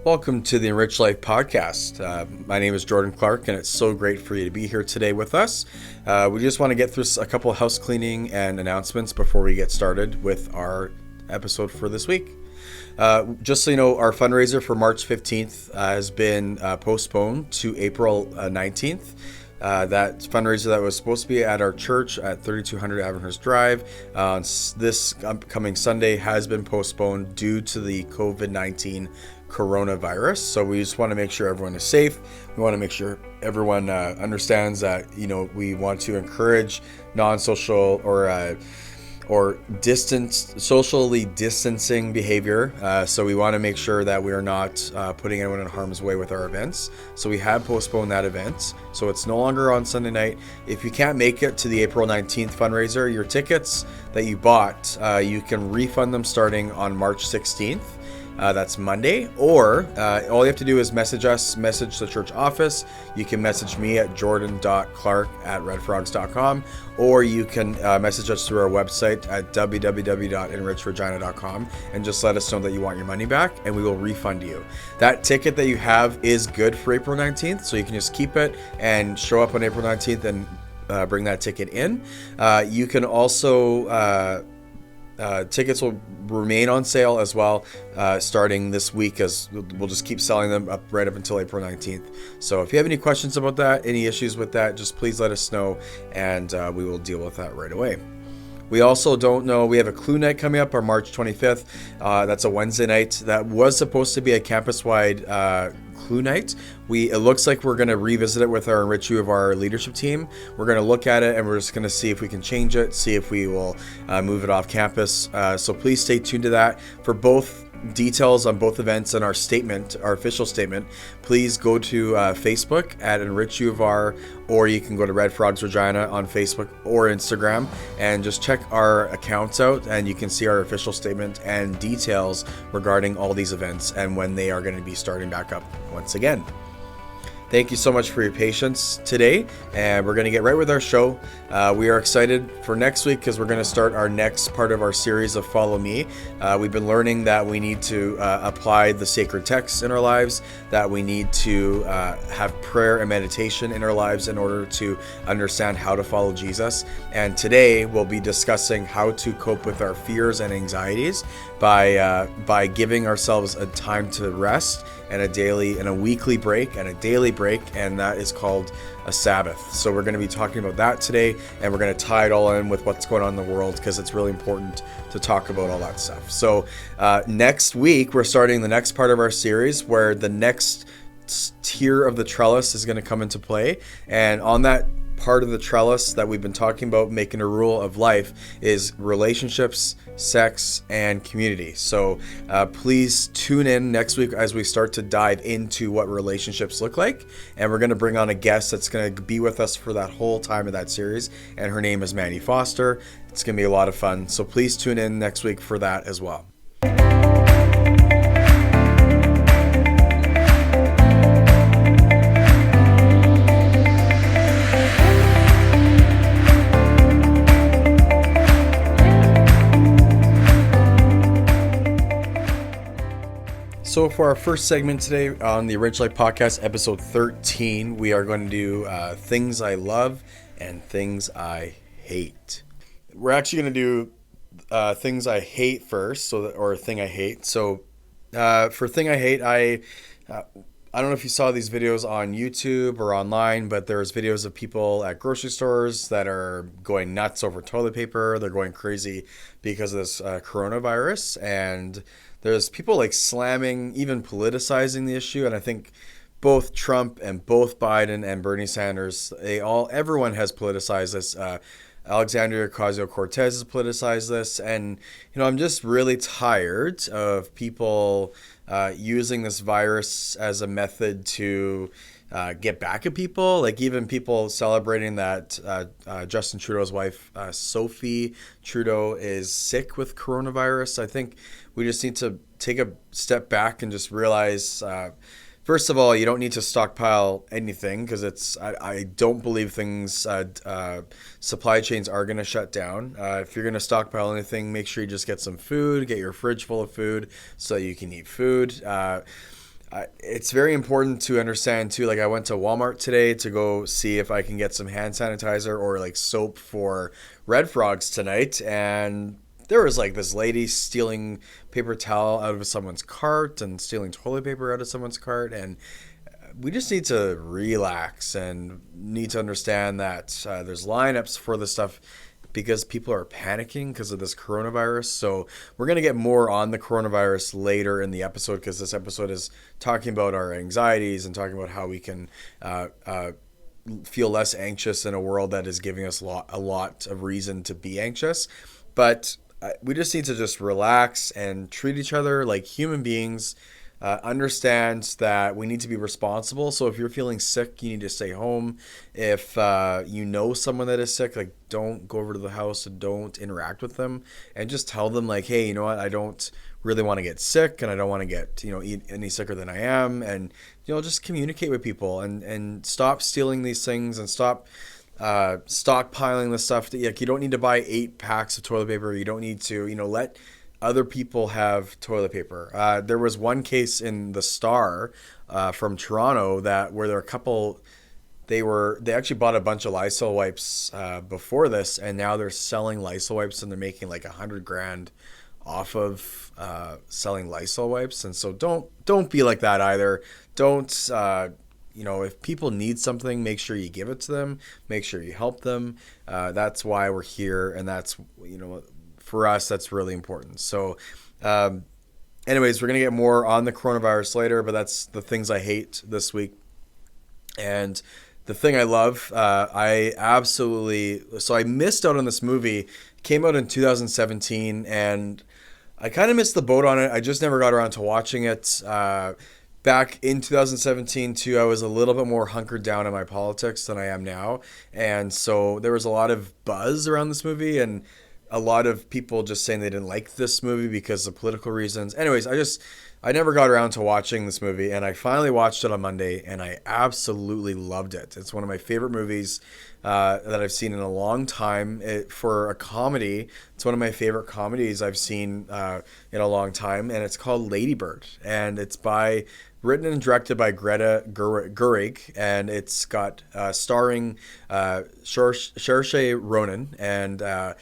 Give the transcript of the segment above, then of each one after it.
Welcome to the Enrich Life podcast. My name is Jordan Clark, and it's so great for you to be here today with us. We just want to get through a couple of house cleaning and announcements before we get started with our episode for this week. Just so you know, our fundraiser for March 15th has been postponed to April 19th. That fundraiser that was supposed to be at our church at 3200 Avonhurst Drive this upcoming Sunday has been postponed due to the COVID-19 coronavirus. So we just want to make sure everyone is safe. We want to make sure everyone understands that, we want to encourage non-social or socially distancing behavior. So we want to make sure that we are not putting anyone in harm's way with our events. So we have postponed that event. So it's no longer on Sunday night. If you can't make it to the April 19th fundraiser, your tickets that you bought, you can refund them starting on March 16th. That's Monday, or all you have to do is message the church office. You can message me at jordan.clark@redfrogs.com, or you can message us through our website at www.enrichregina.com and just let us know that you want your money back, and we will refund you. That ticket that you have is good for April 19th, so you can just keep it and show up on April 19th and bring that ticket in. You can also... tickets will remain on sale as well starting this week, as we'll just keep selling them right up until April 19th. So if you have any questions about that, any issues with that, just please let us know, and we will deal with that right away. We also don't know, we have a Clue Night coming up on March 25th. That's a Wednesday night. That was supposed to be a campus-wide Clue Night. It looks like we're going to revisit it with our Enrich U of our leadership team. We're going to look at it, and we're just going to see if we can change it, see if we will move it off campus. So please stay tuned to that. For both details on both events and our official statement, please go to Facebook at Enrich U of R, or you can go to Red Frogs Regina on Facebook or Instagram and just check our accounts out, and you can see our official statement and details regarding all these events and when they are going to be starting back up once again. Thank you so much for your patience today, and we're going to get right with our show. We are excited for next week because we're going to start our next part of our series of Follow Me. We've been learning that we need to apply the sacred texts in our lives, that we need to have prayer and meditation in our lives in order to understand how to follow Jesus. And today we'll be discussing how to cope with our fears and anxieties by giving ourselves a time to rest and a weekly break and a daily break, and that is called a Sabbath. So we're going to be talking about that today, and we're going to tie it all in with what's going on in the world, because it's really important to talk about all that stuff. So next week, we're starting the next part of our series where the next tier of the trellis is going to come into play, and on that part of the trellis that we've been talking about, making a rule of life, is relationships, sex, and community. So please tune in next week as we start to dive into what relationships look like, and we're going to bring on a guest that's going to be with us for that whole time of that series, and her name is Manny Foster. It's going to be a lot of fun, so please tune in next week for that as well. So for our first segment today on the Enrich Life Podcast, episode 13, we are going to do things I love and things I hate. We're actually going to do things I hate first, or a thing I hate. So for thing I hate, I don't know if you saw these videos on YouTube or online, but there's videos of people at grocery stores that are going nuts over toilet paper. They're going crazy because of this coronavirus, and there's people like slamming, even politicizing the issue. And I think both Trump and both Biden and Bernie Sanders, everyone has politicized this. Alexandria Ocasio-Cortez has politicized this. And, I'm just really tired of people using this virus as a method to get back at people. Like even people celebrating that Justin Trudeau's wife, Sophie Trudeau, is sick with coronavirus. I think we just need to take a step back and just realize, first of all, you don't need to stockpile anything, because I don't believe supply chains are going to shut down. If you're going to stockpile anything, make sure you just get some food, get your fridge full of food so you can eat food. It's very important to understand too. Like I went to Walmart today to go see if I can get some hand sanitizer or like soap for Red Frogs tonight, and there was like this lady stealing paper towel out of someone's cart and stealing toilet paper out of someone's cart, and we just need to relax and need to understand that there's lineups for this stuff because people are panicking because of this coronavirus. So we're going to get more on the coronavirus later in the episode because this episode is talking about our anxieties and talking about how we can feel less anxious in a world that is giving us a lot of reason to be anxious. But we just need to just relax and treat each other like human beings. Understand that we need to be responsible. So if you're feeling sick, you need to stay home. If you know someone that is sick, like don't go over to the house and don't interact with them, and just tell them like, hey, you know what, I don't really want to get sick, and I don't want to get eat any sicker than I am, and just communicate with people and stop stealing these things and stop stockpiling the stuff. Like you don't need to buy 8 packs of toilet paper. You don't need to let other people have toilet paper. There was one case in the Star from Toronto where there were a couple. They actually bought a bunch of Lysol wipes before this, and now they're selling Lysol wipes, and they're making like $100,000 off of selling Lysol wipes. And so don't be like that either. Don't if people need something, make sure you give it to them. Make sure you help them. That's why we're here, and that's for us, that's really important. So, anyways, we're going to get more on the coronavirus later, but that's the things I hate this week. And the thing I love, so I missed out on this movie. It came out in 2017, and I kind of missed the boat on it. I just never got around to watching it. Back in 2017, too, I was a little bit more hunkered down in my politics than I am now. And so there was a lot of buzz around this movie, and a lot of people just saying they didn't like this movie because of political reasons. Anyways, I never got around to watching this movie, and I finally watched it on Monday, and I absolutely loved it. It's one of my favorite movies that I've seen in a long time. For a comedy, it's one of my favorite comedies I've seen in a long time, and it's called Lady Bird, and it's written and directed by Greta Gerwig, and it's got starring Saoirse Ronan, and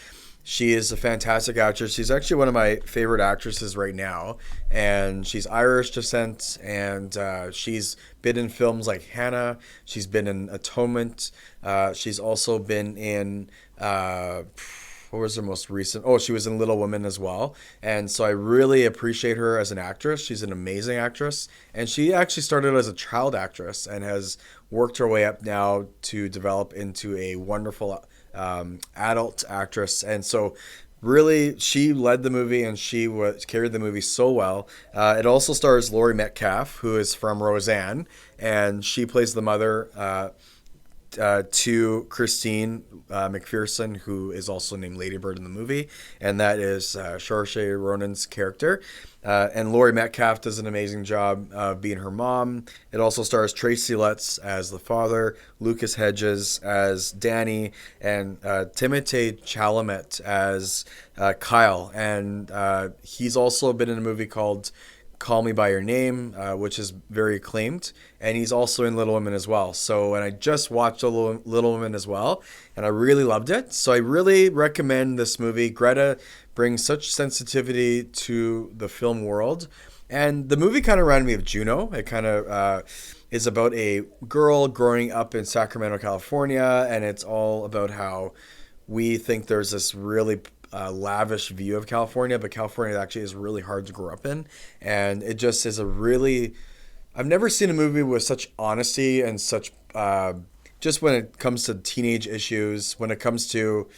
she is a fantastic actress. She's actually one of my favorite actresses right now, and she's Irish descent, and she's been in films like Hannah. She's been in Atonement. She's also been in what was her most recent? Oh, she was in Little Women as well. And so I really appreciate her as an actress. She's an amazing actress, and she actually started as a child actress and has worked her way up now to develop into a wonderful adult actress. And so really she led the movie, and she carried the movie so well. It also stars Laurie Metcalf, who is from Roseanne, and she plays the mother to Christine McPherson, who is also named Lady Bird in the movie, and that is Saoirse Ronan's character. And Laurie Metcalf does an amazing job of being her mom. It also stars Tracy Letts as the father, Lucas Hedges as Danny, and Timothée Chalamet as Kyle. And he's also been in a movie called Call Me By Your Name, which is very acclaimed, and he's also in Little Women as well. So, and I just watched Little Women as well, and I really loved it. So I really recommend this movie. Greta brings such sensitivity to the film world, and the movie kind of reminded me of Juno. It kind of is about a girl growing up in Sacramento, California, and it's all about how we think there's this really lavish view of California, but California actually is really hard to grow up in. And it just is I've never seen a movie with such honesty and such, just when it comes to teenage issues, when it comes to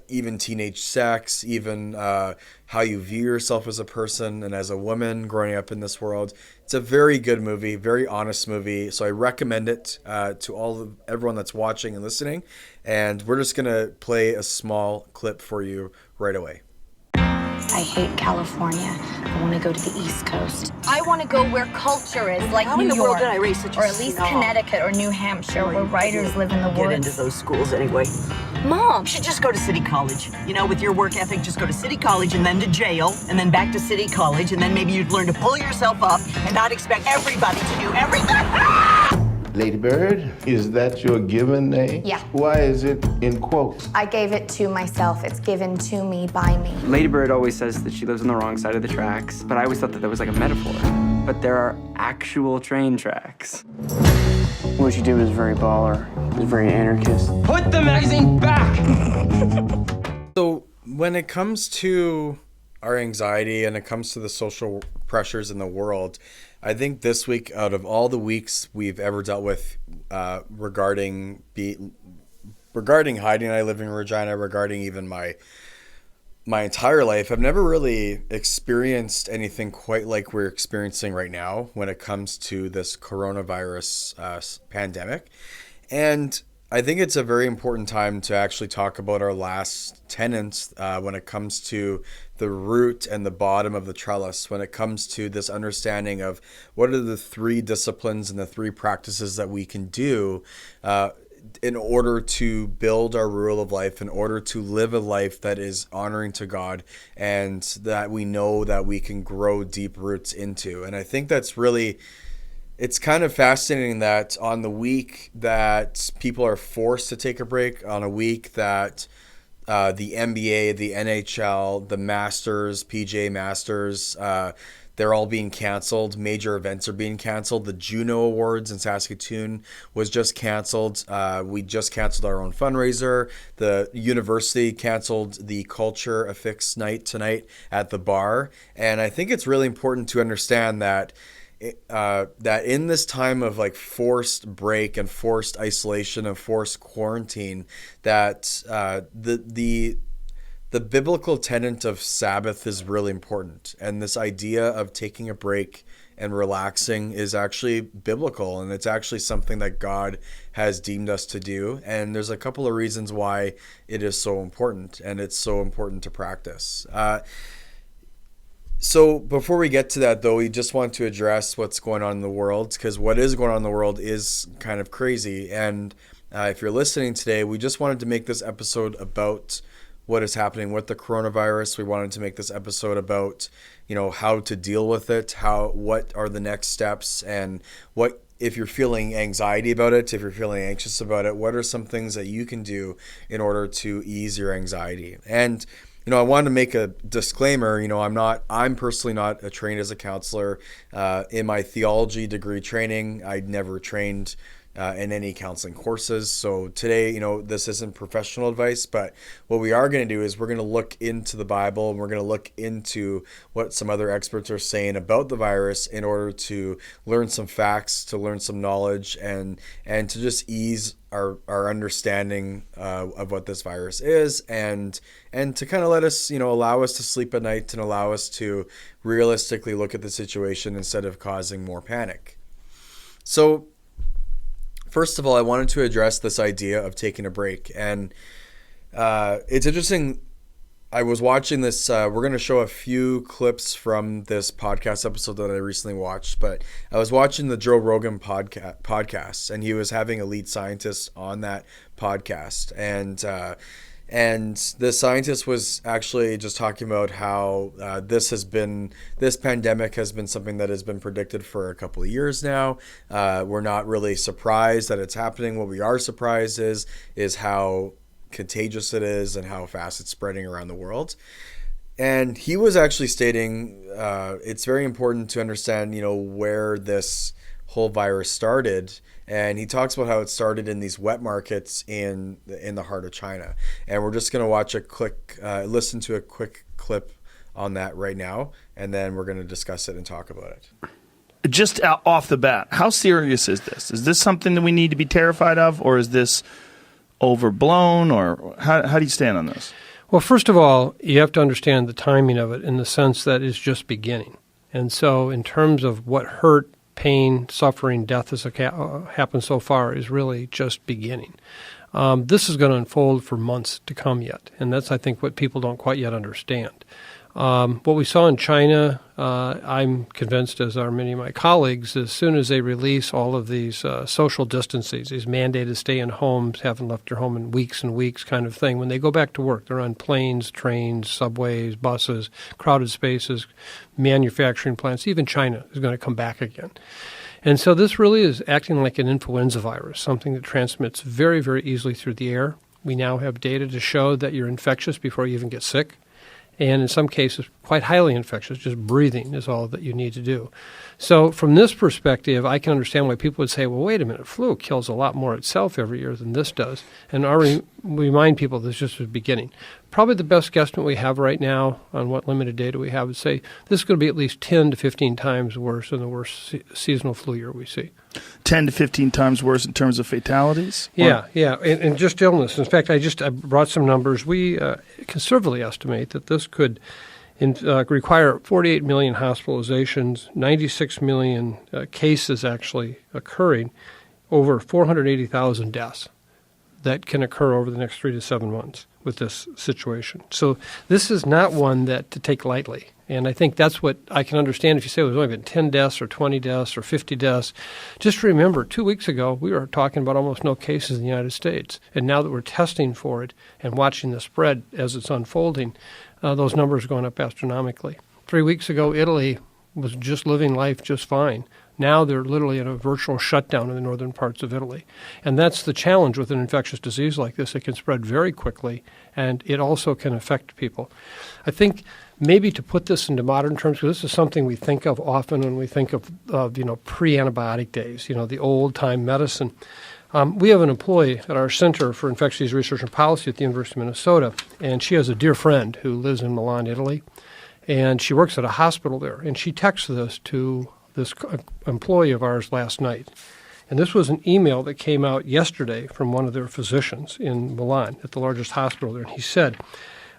even teenage sex, even how you view yourself as a person and as a woman growing up in this world. It's a very good movie, very honest movie. So I recommend it to everyone that's watching and listening. And we're just going to play a small clip for you right away. I hate California. I want to go to the East Coast. I want to go where culture is, like New York, did I raise such a or at least Connecticut or New Hampshire, where writers live in the Get woods. into those schools anyway. Mom, You should just go to City College. You know, with your work ethic, just go to City College and then to jail, and then back to City College, and then maybe you'd learn to pull yourself up and not expect everybody to do everything. Lady Bird, is that your given name? Yeah. Why is it in quotes? I gave it to myself. It's given to me by me. Lady Bird always says that she lives on the wrong side of the tracks, but I always thought that was like a metaphor. But there are actual train tracks. What you did was very baller. It was very anarchist. Put the magazine back! So when it comes to our anxiety and it comes to the social pressures in the world, I think this week, out of all the weeks we've ever dealt with regarding Heidi and I living in Regina, regarding even my entire life, I've never really experienced anything quite like we're experiencing right now when it comes to this coronavirus pandemic. And I think it's a very important time to actually talk about our last tenets when it comes to the root and the bottom of the trellis, when it comes to this understanding of what are the three disciplines and the three practices that we can do in order to build our rule of life, in order to live a life that is honoring to God and that we know that we can grow deep roots into. And I think that's really... It's kind of fascinating that on the week that people are forced to take a break, on a week that the NBA, the NHL, the Masters, PGA Masters, they're all being canceled. Major events are being canceled. The Juno Awards in Saskatoon was just canceled. We just canceled our own fundraiser. The university canceled the Culture Affix night tonight at the bar. And I think it's really important to understand that that in this time of like forced break and forced isolation and forced quarantine, that the biblical tenet of Sabbath is really important. And this idea of taking a break and relaxing is actually biblical, and it's actually something that God has deemed us to do. And there's a couple of reasons why it is so important, and it's so important to practice. So before we get to that, though, we just want to address what's going on in the world, because what is going on in the world is kind of crazy. And if you're listening today, we just wanted to make this episode about what is happening with the coronavirus. We wanted to make this episode about, how to deal with it, what are the next steps, and what, if you're feeling anxiety about it, if you're feeling anxious about it, what are some things that you can do in order to ease your anxiety. And I wanted to make a disclaimer. I'm personally not trained as a counselor. In my theology degree training, I'd never trained in any counseling courses. So today, this isn't professional advice, but what we are going to do is we're going to look into the Bible, and we're going to look into what some other experts are saying about the virus in order to learn some facts, to learn some knowledge, and to just ease our understanding of what this virus is, and to kind of let us, allow us to sleep at night and allow us to realistically look at the situation instead of causing more panic. So first of all, I wanted to address this idea of taking a break. And it's interesting. I was watching this. We're going to show a few clips from this podcast episode that I recently watched. But I was watching the Joe Rogan podcast, and he was having a lead scientist on that podcast. And the scientist was actually just talking about how this pandemic has been something that has been predicted for a couple of years now. We're not really surprised that it's happening. What we are surprised is how contagious it is and how fast it's spreading around the world. And he was actually stating it's very important to understand, where this whole virus started. And he talks about how it started in these wet markets in the heart of China. And we're just going to listen to a quick clip on that right now, and then we're going to discuss it and talk about it. Just off the bat, how serious is this? Is this something that we need to be terrified of, or is this overblown, or how do you stand on this? Well, first of all, you have to understand the timing of it in the sense that it's just beginning. And so in terms of what hurt, pain, suffering, death has happened so far is really just beginning. This is going to unfold for months to come yet, and that's, I think, what people don't quite yet understand. What we saw in China, I'm convinced, as are many of my colleagues, as soon as they release all of these social distances, these mandated stay in homes, haven't left their home in weeks and weeks kind of thing, when they go back to work, they're on planes, trains, subways, buses, crowded spaces, manufacturing plants. Even China is going to come back again. And so this really is acting like an influenza virus, something that transmits very, very easily through the air. We now have data to show that you're infectious before you even get sick. And in some cases, quite highly infectious. Just breathing is all that you need to do. So from this perspective, I can understand why people would say, well, wait a minute, flu kills a lot more itself every year than this does. And we remind people this is just the beginning. Probably the best guesstimate we have right now on what limited data we have would say this is going to be at least 10 to 15 times worse than the worst seasonal flu year we see. 10 to 15 times worse in terms of fatalities? Yeah. And just illness. In fact, I brought some numbers. We conservatively estimate that this could require 48 million hospitalizations, 96 million cases actually occurring, over 480,000 deaths that can occur over the next 3 to 7 months with this situation. So this is not one that to take lightly. And I think that's what I can understand if you say there's only been 10 deaths or 20 deaths or 50 deaths. Just remember, 2 weeks ago, we were talking about almost no cases in the United States. And now that we're testing for it and watching the spread as it's unfolding, those numbers are going up astronomically. 3 weeks ago, Italy was just living life just fine. Now they're literally in a virtual shutdown in the northern parts of Italy. And that's the challenge with an infectious disease like this. It can spread very quickly, and it also can affect people. I think maybe to put this into modern terms, because this is something we think of often when we think of pre-antibiotic days, the old-time medicine. We have an employee at our Center for Infectious Disease Research and Policy at the University of Minnesota, and she has a dear friend who lives in Milan, Italy, and she works at a hospital there. And she texted this to this employee of ours last night. And this was an email that came out yesterday from one of their physicians in Milan at the largest hospital there. And he said,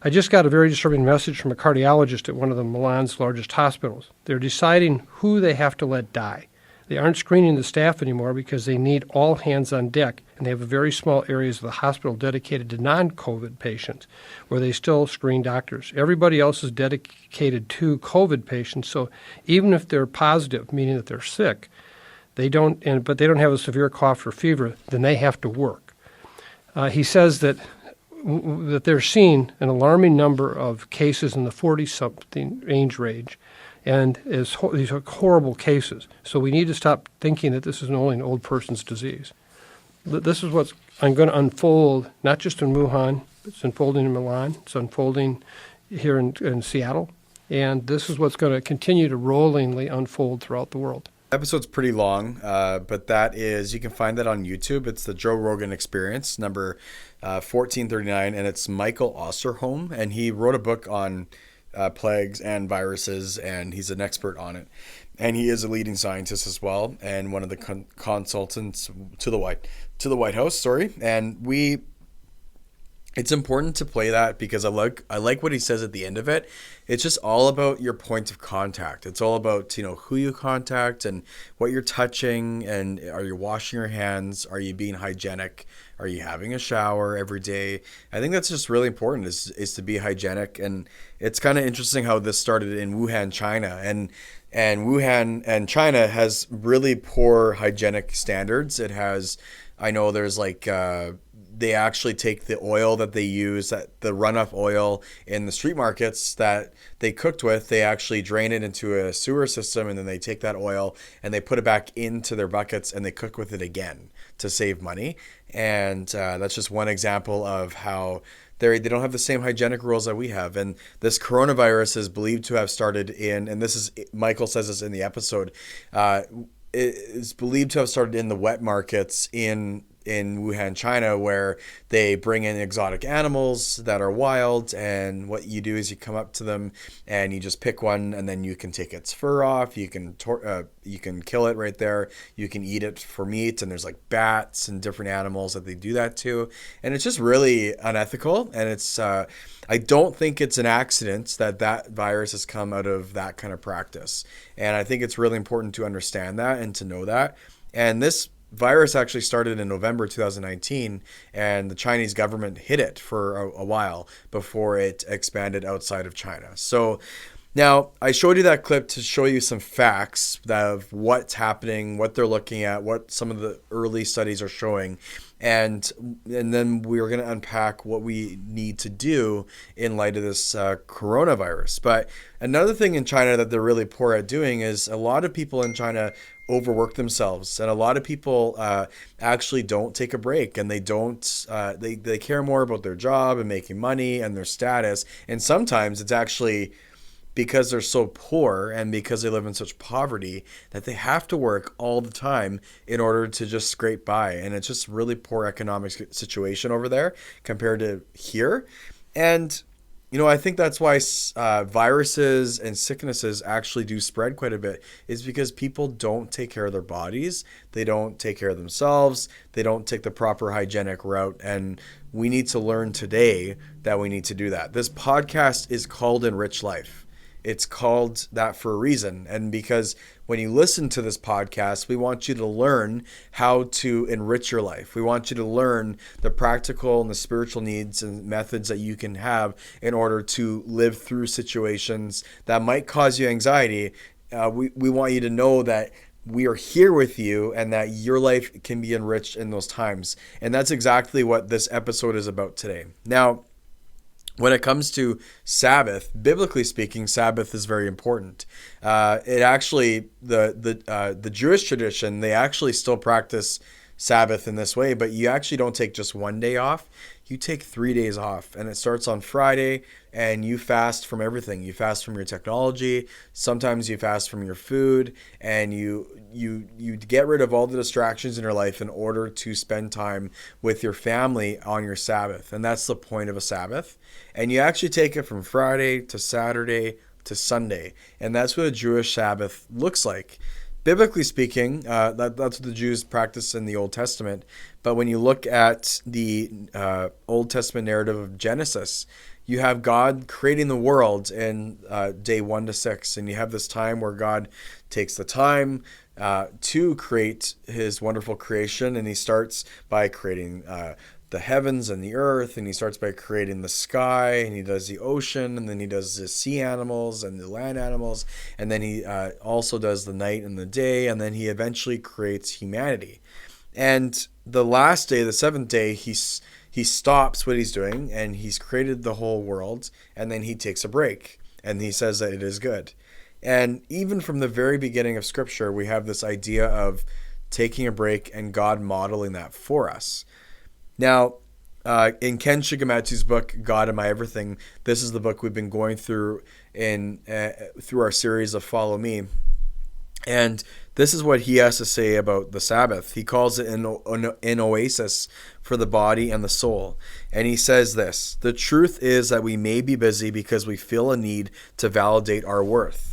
I just got a very disturbing message from a cardiologist at one of the Milan's largest hospitals. They're deciding who they have to let die. They aren't screening the staff anymore because they need all hands on deck, and they have very small areas of the hospital dedicated to non-COVID patients where they still screen doctors. Everybody else is dedicated to COVID patients, so even if they're positive, meaning that they're sick, but they don't have a severe cough or fever, then they have to work. He says that they're seeing an alarming number of cases in the 40-something age range, and these are horrible cases. So we need to stop thinking that this is only an old person's disease. This is what's going to unfold, not just in Wuhan, it's unfolding in Milan, it's unfolding here in Seattle, and this is what's going to continue to rollingly unfold throughout the world. Episode's pretty long, but you can find that on YouTube. It's the Joe Rogan Experience, number 1439, and it's Michael Osterholm, and he wrote a book on plagues and viruses, and he's an expert on it. And he is a leading scientist as well, and one of the consultants to the White House. And it's important to play that because I like what he says at the end of it. It's just all about your point of contact. It's all about who you contact and what you're touching, and are you washing your hands? Are you being hygienic? Are you having a shower every day? I think that's just really important is to be hygienic. And it's kind of interesting how this started in Wuhan, China, and Wuhan and China has really poor hygienic standards. It has, I know there's they actually take the oil that they use, the runoff oil in the street markets that they cooked with, they actually drain it into a sewer system, and then they take that oil and they put it back into their buckets and they cook with it again to save money. And that's just one example of how they don't have the same hygienic rules that we have. And this coronavirus is believed to have started and this is, Michael says this in the episode, it's believed to have started in the wet markets in Wuhan, China, where they bring in exotic animals that are wild, and what you do is you come up to them and you just pick one, and then you can take its fur off, you can kill it right there, you can eat it for meat, and there's bats and different animals that they do that to, and it's just really unethical. And it's I don't think it's an accident that virus has come out of that kind of practice, and I think it's really important to understand that and to know that. And this virus actually started in November 2019, and the Chinese government hid it for a while before it expanded outside of China. So now I showed you that clip to show you some facts of what's happening, what they're looking at, what some of the early studies are showing. And then we're going to unpack what we need to do in light of this coronavirus. But another thing in China that they're really poor at doing is a lot of people in China overwork themselves, and a lot of people actually don't take a break, and they don't they care more about their job and making money and their status. And sometimes it's actually because they're so poor and because they live in such poverty that they have to work all the time in order to just scrape by. And it's just really poor economic situation over there compared to here. And, you know, I think that's why viruses and sicknesses actually do spread quite a bit, is because people don't take care of their bodies. They don't take care of themselves. They don't take the proper hygienic route. And we need to learn today that we need to do that. This podcast is called Enrich Life. It's called that for a reason. And because when you listen to this podcast, we want you to learn how to enrich your life. We want you to learn the practical and the spiritual needs and methods that you can have in order to live through situations that might cause you anxiety. We want you to know that we are here with you and that your life can be enriched in those times. And that's exactly what this episode is about today. Now, when it comes to Sabbath, biblically speaking, Sabbath is very important. It actually, the Jewish tradition, they actually still practice Sabbath in this way, but you actually don't take just one day off. You take 3 days off, and it starts on Friday, and you fast from everything. You fast from your technology. Sometimes you fast from your food, and you get rid of all the distractions in your life in order to spend time with your family on your Sabbath. And that's the point of a Sabbath. And you actually take it from Friday to Saturday to Sunday. And that's what a Jewish Sabbath looks like. Biblically speaking, that's what the Jews practice in the Old Testament. But when you look at the Old Testament narrative of Genesis, you have God creating the world in day 1 to 6. And you have this time where God takes the time to create his wonderful creation. And he starts by creating the heavens and the earth, and he starts by creating the sky, and he does the ocean, and then he does the sea animals and the land animals, and then he also does the night and the day, and then he eventually creates humanity. And the last day, the seventh day, he stops what he's doing, and he's created the whole world, and then he takes a break, and he says that it is good. And even from the very beginning of Scripture, we have this idea of taking a break and God modeling that for us. Now, in Ken Shigematsu's book, God and My Everything, this is the book we've been going through through our series of Follow Me. And this is what he has to say about the Sabbath. He calls it an oasis for the body and the soul. And he says this: the truth is that we may be busy because we feel a need to validate our worth.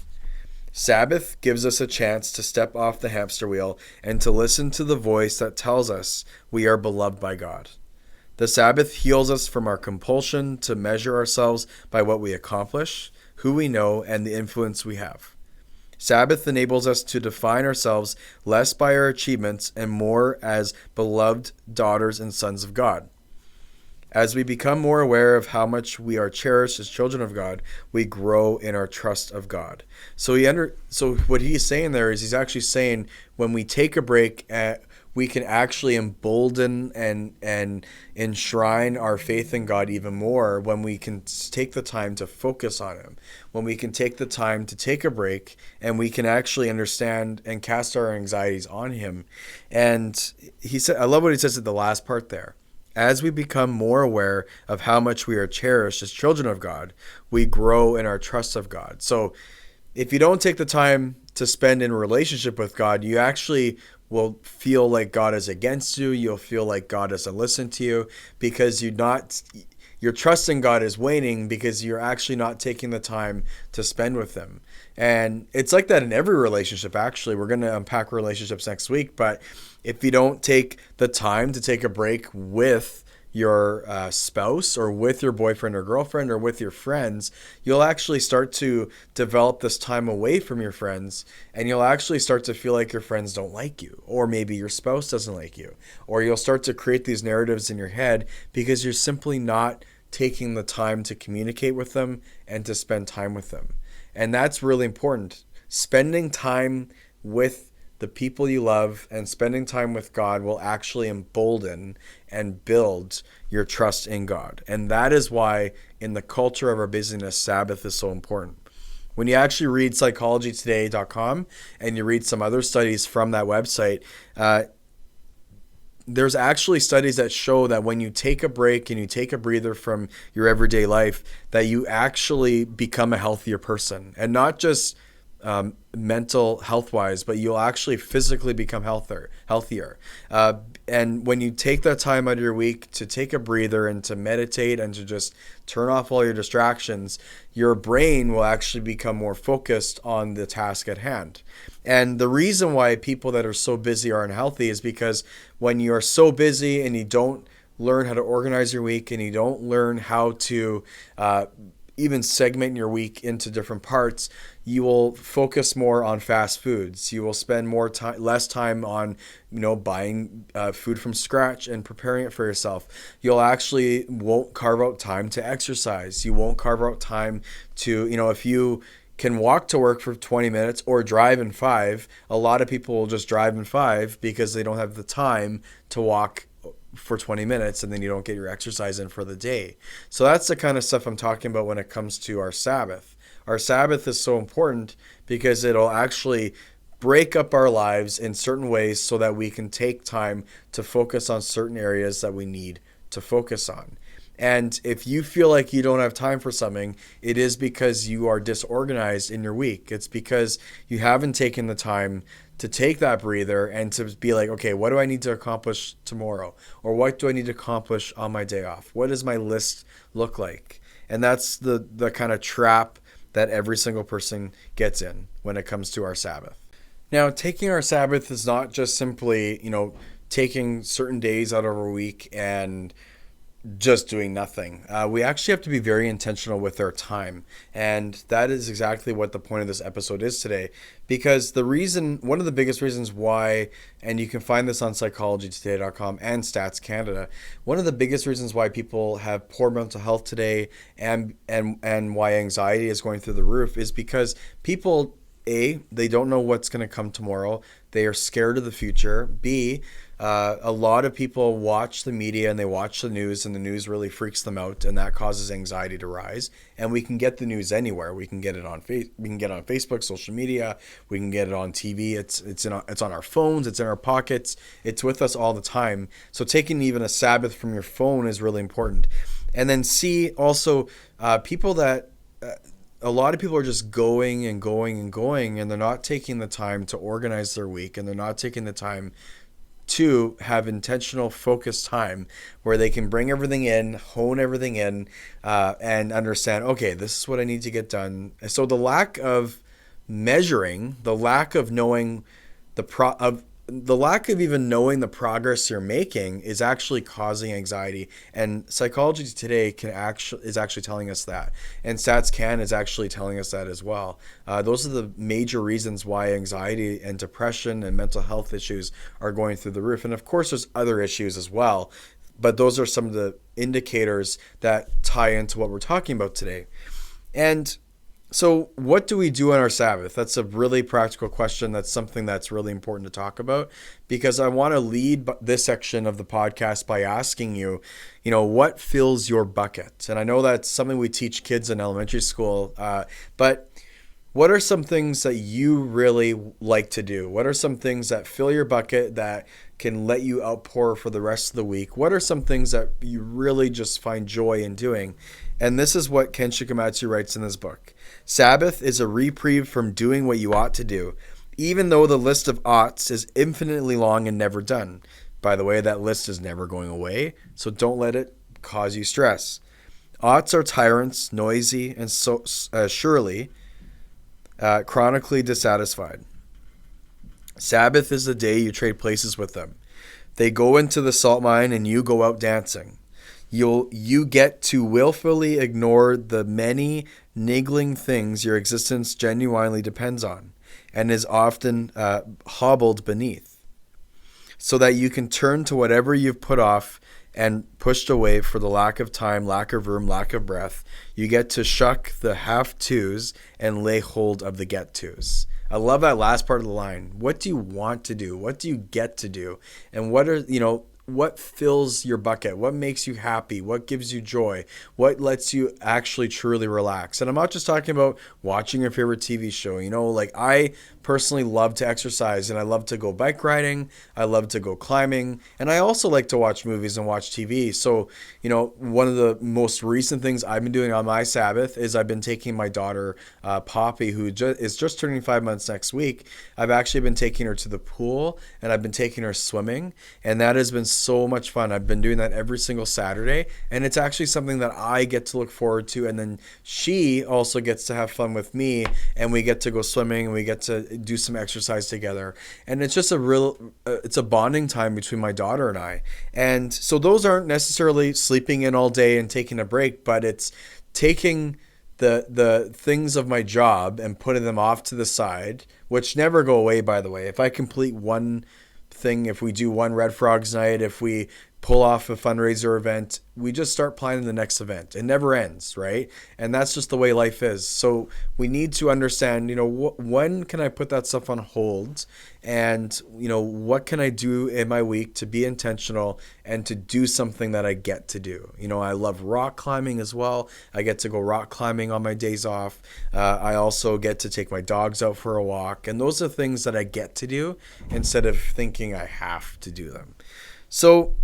Sabbath gives us a chance to step off the hamster wheel and to listen to the voice that tells us we are beloved by God. The Sabbath heals us from our compulsion to measure ourselves by what we accomplish, who we know, and the influence we have. Sabbath enables us to define ourselves less by our achievements and more as beloved daughters and sons of God. As we become more aware of how much we are cherished as children of God, we grow in our trust of God. So what he's saying there is he's actually saying when we take a break, we can actually embolden and enshrine our faith in God even more when we can take the time to focus on him, when we can take the time to take a break, and we can actually understand and cast our anxieties on him. And he said, I love what he says at the last part there. As we become more aware of how much we are cherished as children of God, we grow in our trust of God. So if you don't take the time to spend in a relationship with God, you actually will feel like God is against you. You'll feel like God doesn't listen to you because your trust in God is waning because you're actually not taking the time to spend with him. And it's like that in every relationship, actually. We're going to unpack relationships next week, but if you don't take the time to take a break with your spouse or with your boyfriend or girlfriend or with your friends, you'll actually start to develop this time away from your friends, and you'll actually start to feel like your friends don't like you, or maybe your spouse doesn't like you, or you'll start to create these narratives in your head because you're simply not taking the time to communicate with them and to spend time with them. And that's really important. Spending time with the people you love and spending time with God will actually embolden and build your trust in God. And that is why in the culture of our busyness, Sabbath is so important. When you actually read psychologytoday.com and you read some other studies from that website, there's actually studies that show that when you take a break and you take a breather from your everyday life, that you actually become a healthier person. And not just mental health wise, but you'll actually physically become healthier. And when you take that time out of your week to take a breather and to meditate and to just turn off all your distractions, your brain will actually become more focused on the task at hand. And the reason why people that are so busy are unhealthy is because when you are so busy and you don't learn how to organize your week and you don't learn how to even segment your week into different parts, you will focus more on fast foods. You will spend less time on, buying food from scratch and preparing it for yourself. You'll actually won't carve out time to exercise. You won't carve out time to, if you can walk to work for 20 minutes or drive in 5, a lot of people will just drive in 5 because they don't have the time to walk for 20 minutes, and then you don't get your exercise in for the day. So that's the kind of stuff I'm talking about when it comes to our Sabbath. Our Sabbath is so important because it'll actually break up our lives in certain ways so that we can take time to focus on certain areas that we need to focus on. And if you feel like you don't have time for something, it is because you are disorganized in your week. It's because you haven't taken the time to take that breather and to be like, okay, what do I need to accomplish tomorrow? Or what do I need to accomplish on my day off? What does my list look like? And that's the kind of trap that every single person gets in when it comes to our Sabbath. Now, taking our Sabbath is not just simply, taking certain days out of our week and just doing nothing. We actually have to be very intentional with our time. And that is exactly what the point of this episode is today. Because one of the biggest reasons why, and you can find this on psychologytoday.com and Stats Canada, one of the biggest reasons why people have poor mental health today and why anxiety is going through the roof is because people, A, they don't know what's going to come tomorrow. They are scared of the future. B, a lot of people watch the media and they watch the news, and the news really freaks them out, and that causes anxiety to rise. And we can get the news anywhere. We can get it on Facebook, social media. We can get it on TV. It's on our phones. It's in our pockets. It's with us all the time. So taking even a Sabbath from your phone is really important. And then C, also people that. A lot of people are just going and going and going, and they're not taking the time to organize their week, and they're not taking the time to have intentional focused time where they can bring everything in, hone everything in, and understand, okay, this is what I need to get done. So the lack of measuring, the lack of knowing the lack of even knowing the progress you're making is actually causing anxiety. And Psychology Today is actually telling us that. And Stats Can is actually telling us that as well. Those are the major reasons why anxiety and depression and mental health issues are going through the roof. And of course, there's other issues as well. But those are some of the indicators that tie into what we're talking about today. And so what do we do on our Sabbath? That's a really practical question. That's something that's really important to talk about, because I want to lead this section of the podcast by asking you, what fills your bucket? And I know that's something we teach kids in elementary school, but what are some things that you really like to do? What are some things that fill your bucket that can let you outpour for the rest of the week? What are some things that you really just find joy in doing? And this is what Ken Shikamatsu writes in his book. Sabbath is a reprieve from doing what you ought to do, even though the list of oughts is infinitely long and never done. By the way, that list is never going away, so don't let it cause you stress. Oughts are tyrants, noisy, and so surely chronically dissatisfied. Sabbath is the day you trade places with them. They go into the salt mine and you go out dancing. You get to willfully ignore the many niggling things your existence genuinely depends on and is often hobbled beneath, so that you can turn to whatever you've put off and pushed away for the lack of time, lack of room, lack of breath. You get to shuck the have-tos and lay hold of the get-tos. I love that last part of the line. What do you want to do? What do you get to do? And what fills your bucket? What makes you happy? What gives you joy? What lets you actually truly relax? And I'm not just talking about watching your favorite TV show. Like I personally love to exercise and I love to go bike riding. I love to go climbing. And I also like to watch movies and watch TV. So, one of the most recent things I've been doing on my Sabbath is I've been taking my daughter, Poppy, who is just turning 5 months next week. I've actually been taking her to the pool and I've been taking her swimming. And that has been so much fun. I've been doing that every single Saturday. And it's actually something that I get to look forward to. And then she also gets to have fun with me. And we get to go swimming and we get to do some exercise together. And it's just it's a bonding time between my daughter and I. And so those aren't necessarily sleeping in all day and taking a break, but it's taking the things of my job and putting them off to the side, which never go away, by the way. If I complete one thing, if we do one Red Frogs night, if we pull off a fundraiser event, we just start planning the next event. It never ends, right? And that's just the way life is. So we need to understand, when can I put that stuff on hold? And, what can I do in my week to be intentional and to do something that I get to do? I love rock climbing as well. I get to go rock climbing on my days off. I also get to take my dogs out for a walk. And those are things that I get to do instead of thinking I have to do them. So,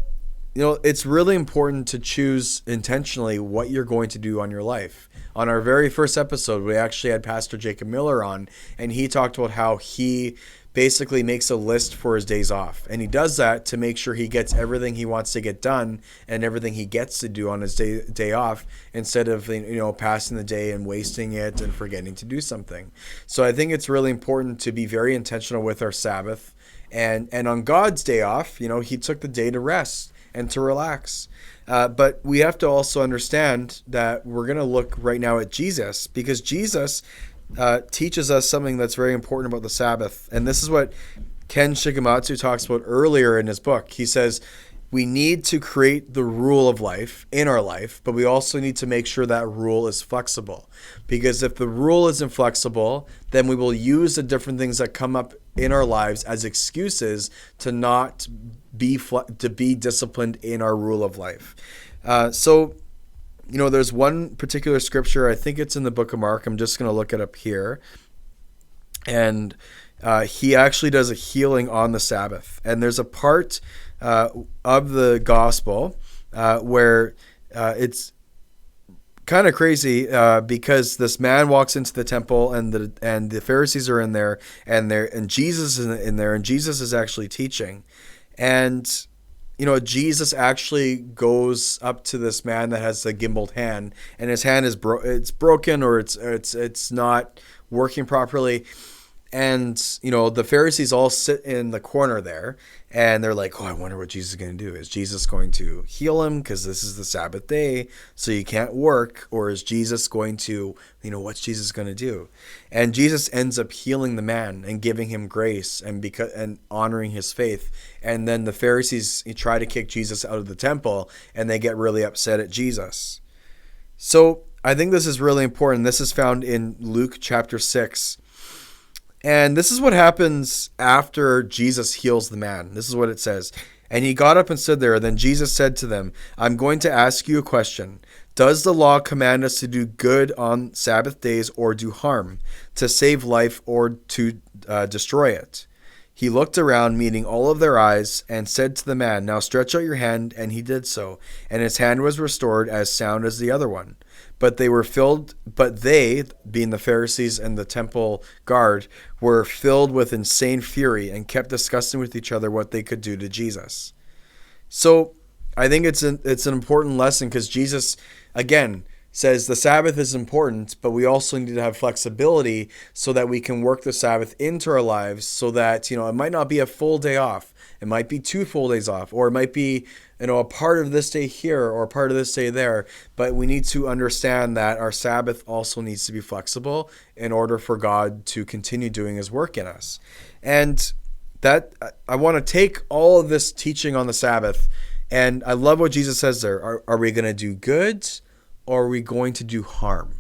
it's really important to choose intentionally what you're going to do on your life. On our very first episode, we actually had Pastor Jacob Miller on, and he talked about how he basically makes a list for his days off. And he does that to make sure he gets everything he wants to get done and everything he gets to do on his day off, instead of, passing the day and wasting it and forgetting to do something. So I think it's really important to be very intentional with our Sabbath. And on God's day off, he took the day to rest and to relax. But we have to also understand that we're going to look right now at Jesus, because Jesus teaches us something that's very important about the Sabbath. And this is what Ken Shigematsu talks about earlier in his book. He says, we need to create the rule of life in our life, but we also need to make sure that rule is flexible. Because if the rule isn't flexible, then we will use the different things that come up in our lives as excuses to not be disciplined in our rule of life. So there's one particular scripture, I think it's in the book of Mark. I'm just going to look it up here. And he actually does a healing on the Sabbath. And there's a part of the gospel where it's kind of crazy because this man walks into the temple and the Pharisees are in there and Jesus is in there, and Jesus is actually teaching. And Jesus actually goes up to this man that has a gimbaled hand, and his hand is it's broken, or it's not working properly. And, the Pharisees all sit in the corner there, and they're like, I wonder what Jesus is going to do. Is Jesus going to heal him because this is the Sabbath day, so you can't work? Or is Jesus going to, what's Jesus going to do? And Jesus ends up healing the man and giving him grace and honoring his faith. And then the Pharisees try to kick Jesus out of the temple, and they get really upset at Jesus. So I think this is really important. This is found in Luke chapter 6. And this is what happens after Jesus heals the man. This is what it says. And he got up and stood there. Then Jesus said to them, I'm going to ask you a question. Does the law command us to do good on Sabbath days or do harm, to save life or to destroy it? He looked around, meeting all of their eyes, and said to the man, now stretch out your hand. And he did so. And his hand was restored as sound as the other one. But they, being the Pharisees and the temple guard, were filled with insane fury and kept discussing with each other what they could do to Jesus. So I think it's an important lesson, because Jesus, again, says the Sabbath is important, but we also need to have flexibility so that we can work the Sabbath into our lives so that, it might not be a full day off. It might be 2 full days off, or it might be, a part of this day here or a part of this day there. But we need to understand that our Sabbath also needs to be flexible in order for God to continue doing his work in us. And that I want to take all of this teaching on the Sabbath, and I love what Jesus says there. Are we going to do good, or are we going to do harm?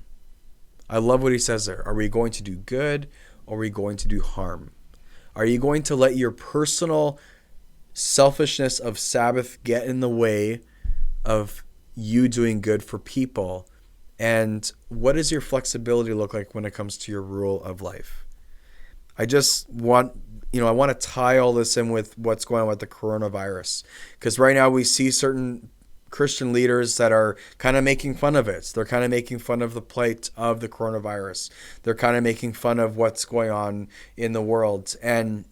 I love what he says there. Are we going to do good, or are we going to do harm? Are you going to let your personal selfishness of Sabbath get in the way of you doing good for people? And what does your flexibility look like when it comes to your rule of life? I just want, I want to tie all this in with what's going on with the coronavirus, because right now we see certain Christian leaders that are kind of making fun of it. They're kind of making fun of the plight of the coronavirus. They're kind of making fun of what's going on in the world. And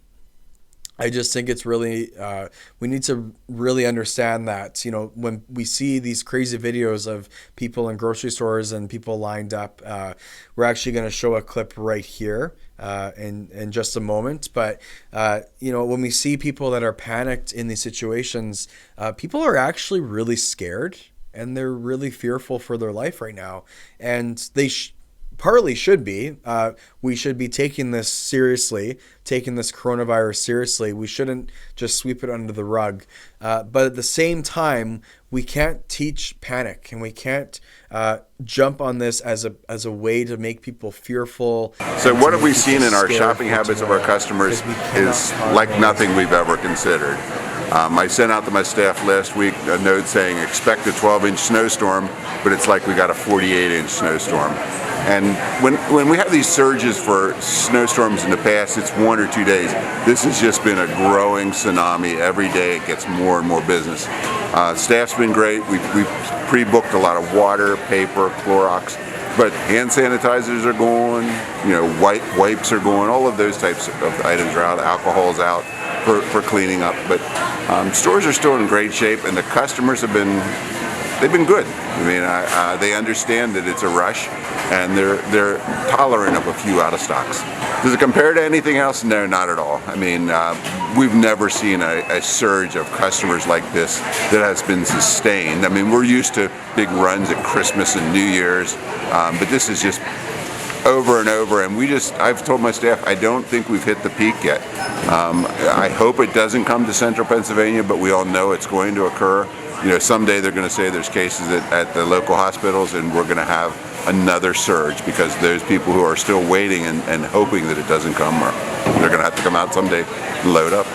I just think it's really, we need to really understand that, when we see these crazy videos of people in grocery stores and people lined up, we're actually going to show a clip right here in just a moment. But, when we see people that are panicked in these situations, people are actually really scared and they're really fearful for their life right now. And they partly should be. We should be taking this seriously, taking this coronavirus seriously. We shouldn't just sweep it under the rug. But at the same time, we can't teach panic, and we can't jump on this as a way to make people fearful. So what have we seen in our shopping habits of our customers is like nothing we've ever considered. I sent out to my staff last week a note saying expect a 12-inch snowstorm, but it's like we got a 48-inch snowstorm. And when we have these surges for snowstorms in the past, it's 1 or 2 days. This has just been a growing tsunami. Every day it gets more and more business. Staff's been great. We've pre-booked a lot of water, paper, Clorox, but hand sanitizers are going, wipes are going, all of those types of items are out, alcohol's out for cleaning up. But stores are still in great shape, and the customers they've been good. I mean, they understand that it's a rush, and they're tolerant of a few out of stocks. Does it compare to anything else? No, not at all. I mean, we've never seen a surge of customers like this that has been sustained. I mean, we're used to big runs at Christmas and New Year's, but this is just over and over, and I've told my staff, I don't think we've hit the peak yet. I hope it doesn't come to central Pennsylvania, but we all know it's going to occur. Someday they're going to say there's cases at the local hospitals, and we're going to have another surge because those people who are still waiting and hoping that it doesn't come, they're going to have to come out someday and load up.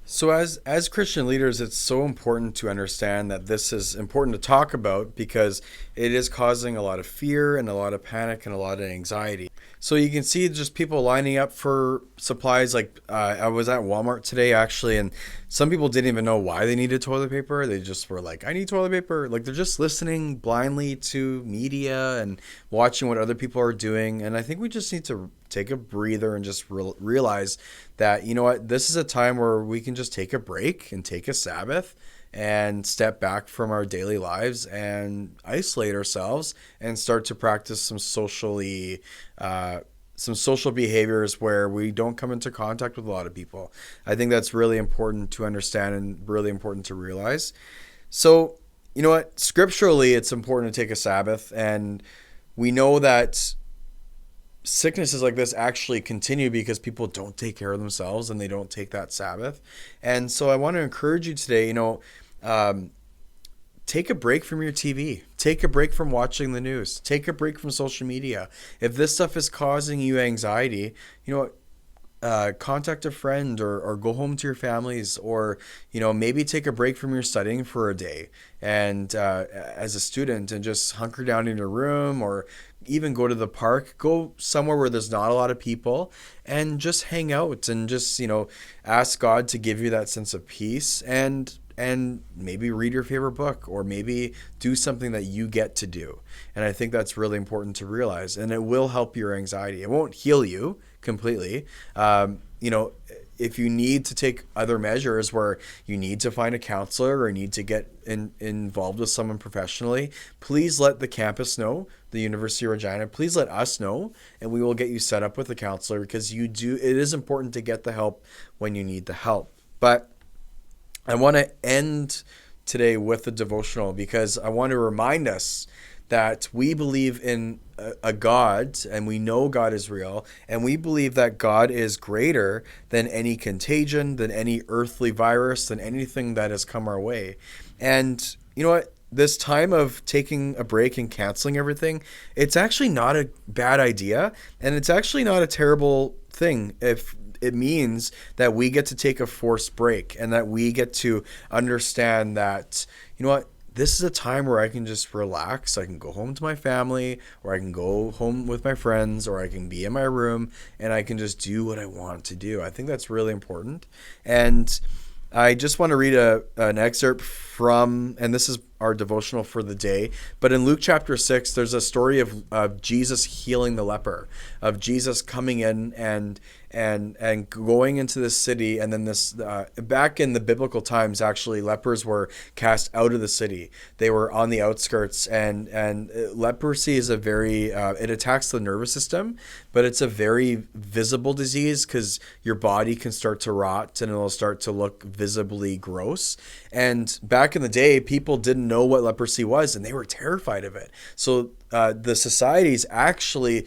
So as Christian leaders, it's so important to understand that this is important to talk about because it is causing a lot of fear and a lot of panic and a lot of anxiety. So you can see just people lining up for supplies. Like I was at Walmart today, actually, and some people didn't even know why they needed toilet paper. They just were like, I need toilet paper. Like they're just listening blindly to media and watching what other people are doing. And I think we just need to take a breather and just realize that, this is a time where we can just take a break and take a Sabbath and step back from our daily lives and isolate ourselves and start to practice some social behaviors where we don't come into contact with a lot of people. I think that's really important to understand and really important to realize. So, scripturally, it's important to take a Sabbath, and we know that sicknesses like this actually continue because people don't take care of themselves and they don't take that Sabbath. And so I want to encourage you today, take a break from your TV. Take a break from watching the news. Take a break from social media. If this stuff is causing you anxiety, contact a friend or go home to your families, or, maybe take a break from your studying for a day and as a student and just hunker down in your room, or even go to the park, go somewhere where there's not a lot of people and just hang out and just, ask God to give you that sense of peace and maybe read your favorite book, or maybe do something that you get to do. And I think that's really important to realize, and it will help your anxiety. It won't heal you completely. if you need to take other measures where you need to find a counselor or need to get involved with someone professionally, please let the campus know, the University of Regina. Please let us know, and we will get you set up with a counselor, because it is important to get the help when you need the help. But I want to end today with the devotional, because I want to remind us that we believe in a God, and we know God is real, and we believe that God is greater than any contagion, than any earthly virus, than anything that has come our way. And you know what? This time of taking a break and canceling everything, it's actually not a bad idea, and it's actually not a terrible thing if it means that we get to take a forced break, and that we get to understand that, you know what, this is a time where I can just relax. I can go home to my family, or I can go home with my friends, or I can be in my room and I can just do what I want to do. I think that's really important. And I just want to read an excerpt from, and this is our devotional for the day, but in Luke chapter 6, there's a story of Jesus healing the leper, of Jesus coming in and going into the city. And then this, back in the biblical times, actually, lepers were cast out of the city. They were on the outskirts, and leprosy is a very, it attacks the nervous system, but it's a very visible disease, because your body can start to rot and it'll start to look visibly gross. And back in the day, people didn't know what leprosy was, and they were terrified of it. So the societies actually,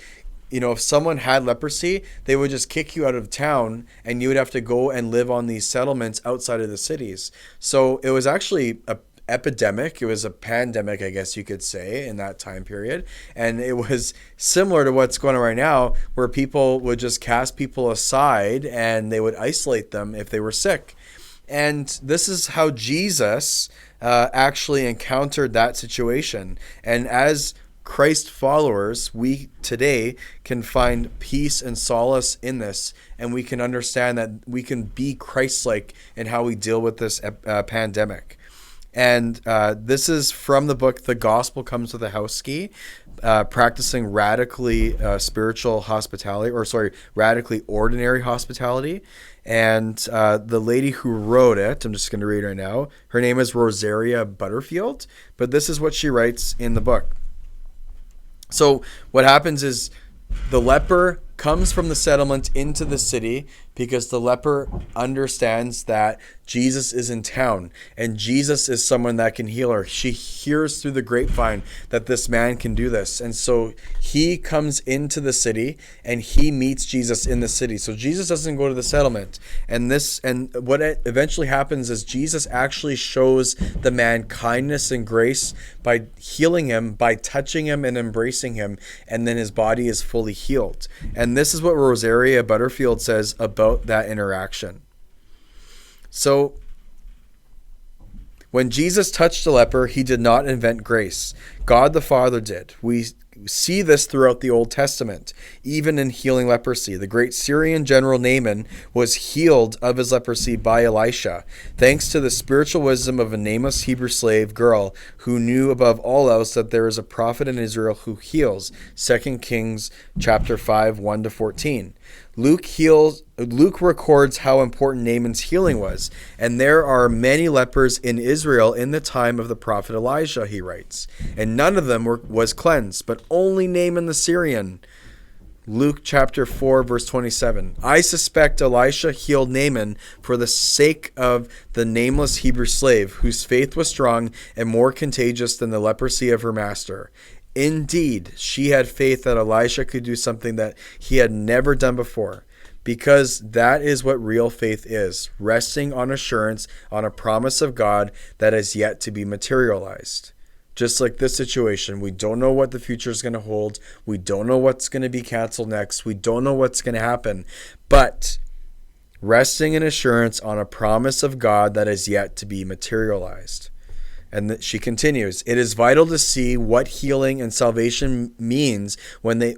you know, if someone had leprosy, they would just kick you out of town, and you would have to go and live on these settlements outside of the cities. So it was actually a epidemic. It was a pandemic, I guess you could say, in that time period. And it was similar to what's going on right now, where people would just cast people aside and they would isolate them if they were sick. And this is how Jesus actually encountered that situation. And as Christ followers, we today can find peace and solace in this, and we can understand that we can be Christ-like in how we deal with this pandemic. And this is from the book The Gospel Comes with a House Key, practicing radically spiritual hospitality, radically ordinary hospitality. And the lady who wrote it, I'm just going to read right now, her name is Rosaria Butterfield, but this is what she writes in the book. So what happens is the leper comes from the settlement into the city, because the leper understands that Jesus is in town, and Jesus is someone that can heal her. She hears through the grapevine that this man can do this. And so he comes into the city and he meets Jesus in the city. So Jesus doesn't go to the settlement. And what eventually happens is Jesus actually shows the man kindness and grace by healing him, by touching him and embracing him, and then his body is fully healed. And this is what Rosaria Butterfield says about that interaction. So, when Jesus touched the leper, he did not invent grace. God the Father did. We see this throughout the Old Testament, even in healing leprosy. The great Syrian general Naaman was healed of his leprosy by Elisha, thanks to the spiritual wisdom of a nameless Hebrew slave girl who knew above all else that there is a prophet in Israel who heals. 2 Kings chapter 5, 1-14. Luke records how important Naaman's healing was, and there are many lepers in Israel in the time of the prophet Elijah, he writes, and none of them was cleansed, but only Naaman the Syrian. Luke chapter 4, verse 27. I suspect Elisha healed Naaman for the sake of the nameless Hebrew slave, whose faith was strong and more contagious than the leprosy of her master. Indeed, she had faith that Elisha could do something that he had never done before, because that is what real faith is, resting on assurance on a promise of God that is yet to be materialized. Just like this situation, we don't know what the future is going to hold. We don't know what's going to be canceled next. We don't know what's going to happen. But resting in assurance on a promise of God that is yet to be materialized. And she continues, it is vital to see what healing and salvation means when they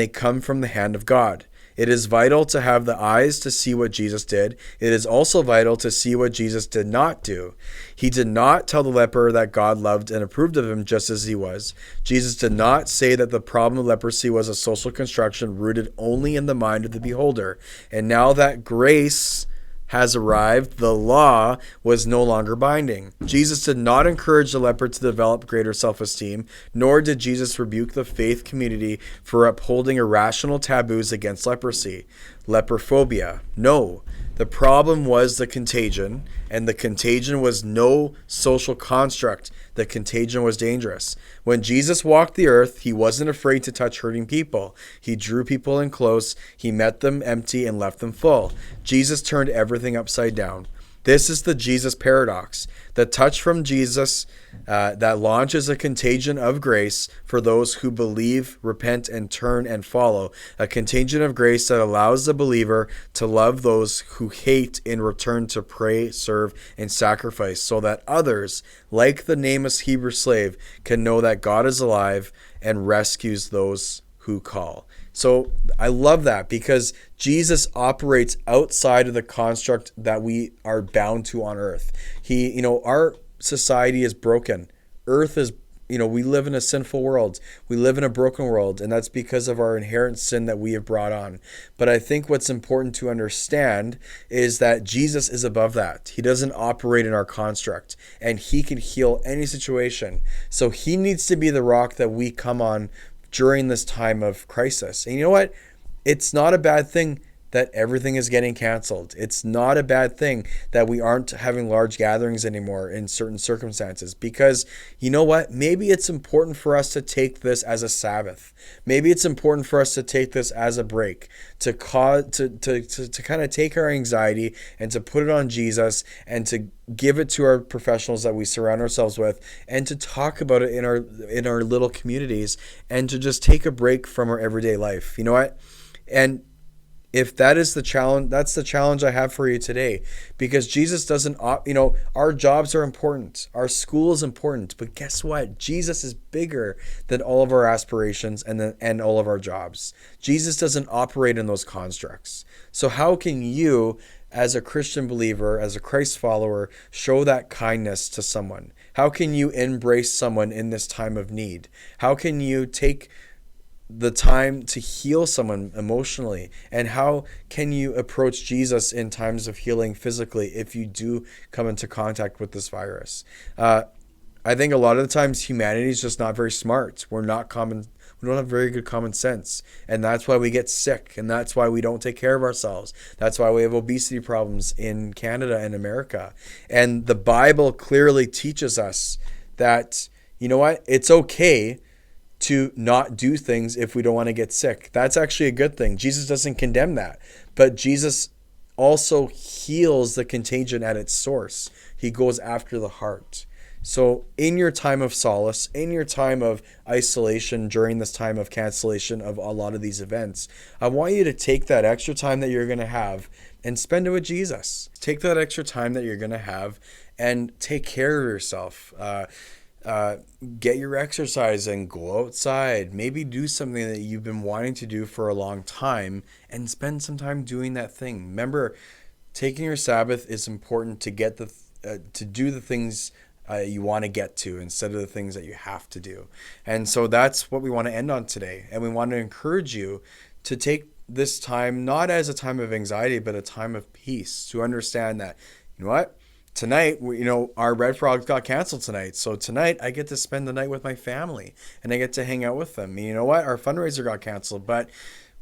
come from the hand of God. It is vital to have the eyes to see what Jesus did. It is also vital to see what Jesus did not do. He did not tell the leper that God loved and approved of him just as he was. Jesus did not say that the problem of leprosy was a social construction rooted only in the mind of the beholder. And now that grace has arrived, the law was no longer binding. Jesus did not encourage the leper to develop greater self-esteem, nor did Jesus rebuke the faith community for upholding irrational taboos against leprosy. Leprophobia. No. The problem was the contagion, and the contagion was no social construct. The contagion was dangerous. When Jesus walked the earth, he wasn't afraid to touch hurting people. He drew people in close. He met them empty and left them full. Jesus turned everything upside down. This is the Jesus paradox. The touch from Jesus that launches a contagion of grace for those who believe, repent, and turn and follow. A contagion of grace that allows the believer to love those who hate in return to pray, serve, and sacrifice so that others, like the nameless Hebrew slave, can know that God is alive and rescues those who call. So I love that because Jesus operates outside of the construct that we are bound to on earth. Our society is broken. Earth is, we live in a sinful world. We live in a broken world, and that's because of our inherent sin that we have brought on. But I think what's important to understand is that Jesus is above that. He doesn't operate in our construct, and he can heal any situation. So he needs to be the rock that we come on during this time of crisis. And you know what? It's not a bad thing that everything is getting canceled. It's not a bad thing that we aren't having large gatherings anymore in certain circumstances, because you know what? Maybe it's important for us to take this as a Sabbath. Maybe it's important for us to take this as a break, to kind of take our anxiety and to put it on Jesus and to give it to our professionals that we surround ourselves with, and to talk about it in our little communities, and to just take a break from our everyday life. You know what? And if that is the challenge, that's the challenge I have for you today, because Jesus doesn't, our jobs are important. Our school is important, but guess what? Jesus is bigger than all of our aspirations and all of our jobs. Jesus doesn't operate in those constructs. So how can you, as a Christian believer, as a Christ follower, show that kindness to someone? How can you embrace someone in this time of need? How can you take the time to heal someone emotionally? And how can you approach Jesus in times of healing physically if you do come into contact with this virus? I think a lot of the times humanity is just not very smart. We don't have very good common sense, and that's why we get sick, and that's why we don't take care of ourselves. That's why we have obesity problems in Canada and America. And the Bible clearly teaches us that, you know what, it's okay to not do things if we don't want to get sick. That's actually a good thing. Jesus doesn't condemn that, but Jesus also heals the contagion at its source. He goes after the heart. So in your time of solace, in your time of isolation, during this time of cancellation of a lot of these events, I want you to take that extra time that you're going to have and spend it with Jesus. Take that extra time that you're going to have and take care of yourself. Get your exercise and go outside. Maybe do something that you've been wanting to do for a long time and spend some time doing that thing. Remember, taking your Sabbath is important to get to do the things you want to get to instead of the things that you have to do. And so that's what we want to end on today. And we want to encourage you to take this time not as a time of anxiety, but a time of peace, to understand that, you know what? Tonight, our Red Frogs got canceled tonight. So tonight I get to spend the night with my family and I get to hang out with them. You know what? Our fundraiser got canceled, but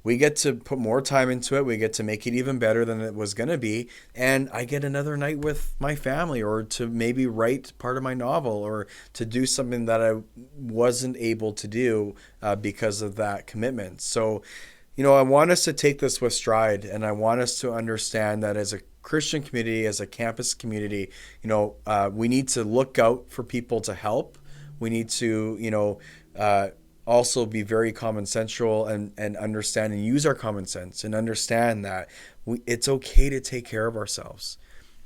we get to put more time into it. We get to make it even better than it was going to be. And I get another night with my family, or to maybe write part of my novel, or to do something that I wasn't able to do because of that commitment. So, I want us to take this with stride, and I want us to understand that as a Christian community, as a campus community, we need to look out for people to help. We need to, also be very common sensual and understand and use our common sense and understand that it's okay to take care of ourselves.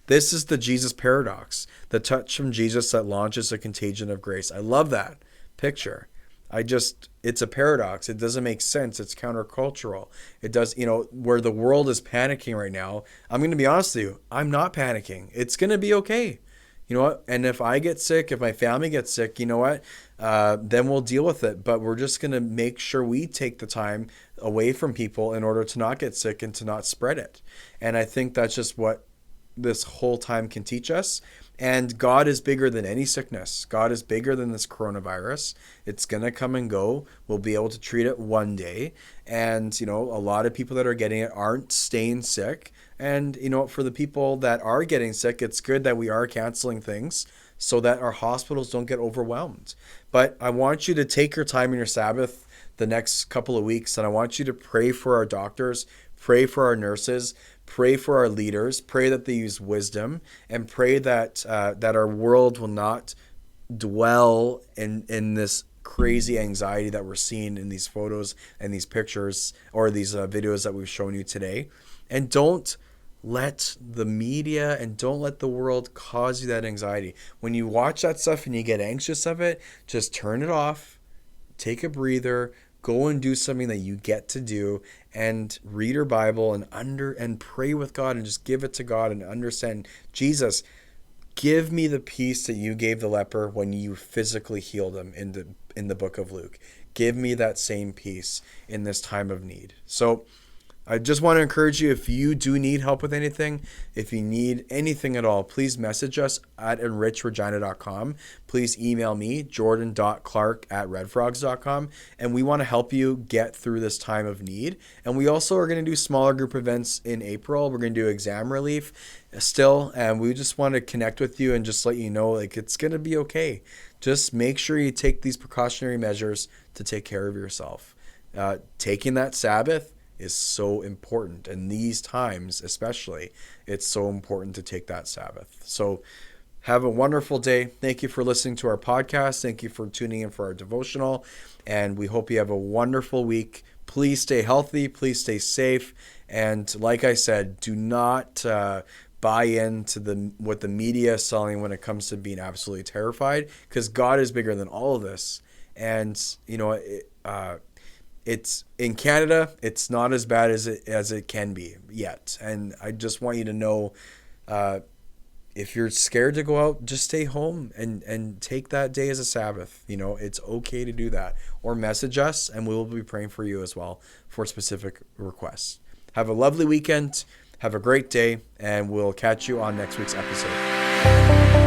This is the Jesus paradox, the touch from Jesus that launches a contagion of grace. I love that picture. It's a paradox. It doesn't make sense. It's countercultural. It does, where the world is panicking right now. I'm going to be honest with you. I'm not panicking. It's going to be okay. You know what? And if I get sick, if my family gets sick, you know what? Then we'll deal with it. But we're just going to make sure we take the time away from people in order to not get sick and to not spread it. And I think that's just what this whole time can teach us. And God is bigger than any sickness. God is bigger than this coronavirus. It's going to come and go. We'll be able to treat it one day. And, a lot of people that are getting it aren't staying sick. And, for the people that are getting sick, it's good that we are canceling things so that our hospitals don't get overwhelmed. But I want you to take your time in your Sabbath the next couple of weeks, and I want you to pray for our doctors, pray for our nurses, pray for our leaders, pray that they use wisdom, and pray that that our world will not dwell in this crazy anxiety that we're seeing in these photos and these pictures or these videos that we've shown you today. And don't let the media and don't let the world cause you that anxiety. When you watch that stuff and you get anxious of it, just turn it off, take a breather, go and do something that you get to do, and read your Bible and pray with God and just give it to God and understand, Jesus, give me the peace that you gave the leper when you physically healed him in the book of Luke. Give me that same peace in this time of need. So I just want to encourage you, if you do need help with anything, if you need anything at all, please message us at enrichregina.com. Please email me, jordan.clark@redfrogs.com. And we want to help you get through this time of need. And we also are going to do smaller group events in April. We're going to do exam relief still. And we just want to connect with you and just let you know, it's going to be okay. Just make sure you take these precautionary measures to take care of yourself. Taking that Sabbath is so important. In these times especially, it's so important to take that Sabbath. So have a wonderful day. Thank you for listening to our podcast. Thank you for tuning in for our devotional. And we hope you have a wonderful week. Please stay healthy. Please stay safe. And like I said, do not buy into what the media is selling when it comes to being absolutely terrified, because God is bigger than all of this. And, it's in Canada, it's not as bad as it can be yet. And I just want you to know, if you're scared to go out, just stay home and take that day as a Sabbath. It's okay to do that. Or message us and we will be praying for you as well for specific requests. Have a lovely weekend. Have a great day, and we'll catch you on next week's episode.